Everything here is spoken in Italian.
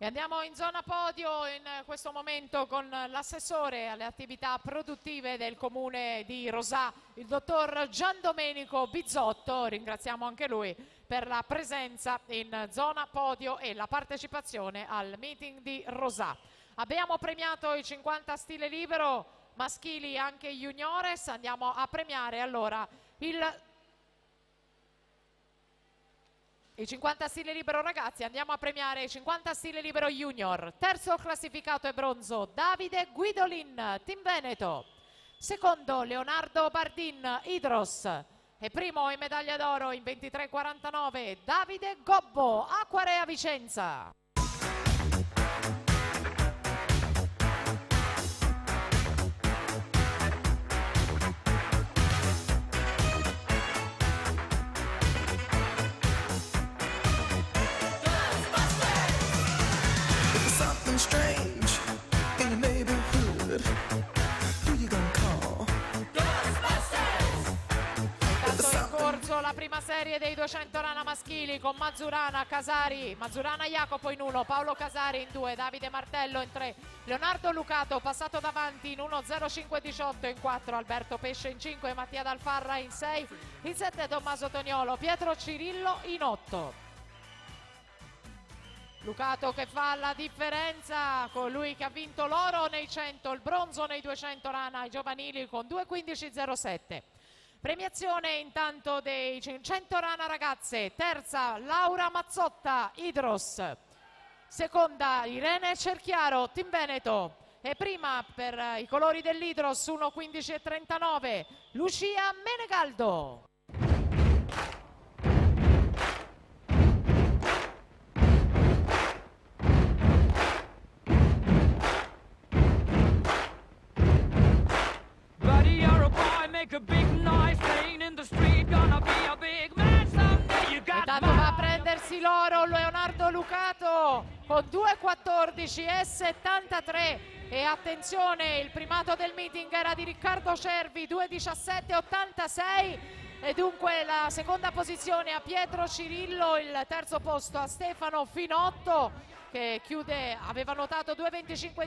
E andiamo in zona podio in questo momento con l'assessore alle attività produttive del comune di Rosà, il dottor Giandomenico Bizzotto. Ringraziamo anche lui per la presenza in zona podio e la partecipazione al meeting di Rosà. Abbiamo premiato i 50 stile libero maschili, anche juniores. Andiamo a premiare allora i 50 stile libero ragazzi. Andiamo a premiare i 50 stile libero junior. Terzo classificato e bronzo Davide Guidolin, Team Veneto. Secondo Leonardo Bardin, Idros. E primo in medaglia d'oro in 23:49 Davide Gobbo, Acquarea Vicenza. Strange in the neighborhood. Who you gonna call? Intanto in corso la prima serie dei 200 rana maschili con Mazzurana, Casari, Mazzurana Jacopo in 1, Paolo Casari in 2, Davide Martello in 3, Leonardo Lucato passato davanti in 1:05:18 in 4, Alberto Pesce in 5, Mattia Dalfarra in 6, in 7 Tommaso Toniolo, Pietro Cirillo in 8. Lucato che fa la differenza, colui che ha vinto l'oro nei 100, il bronzo nei 200 rana ai giovanili con 2:15:07. Premiazione intanto dei 100 rana ragazze, terza Laura Mazzotta, Idros, seconda Irene Cerchiaro, Team Veneto, e prima per i colori dell'Idros 1:15:39 Lucia Menegaldo. Intanto va a prendersi l'oro Leonardo Lucato con 2:14:73 e attenzione, il primato del meeting era di Riccardo Cervi, 2:17:86 e dunque la seconda posizione a Pietro Cirillo, il terzo posto a Stefano Finotto che chiude, aveva notato 2:25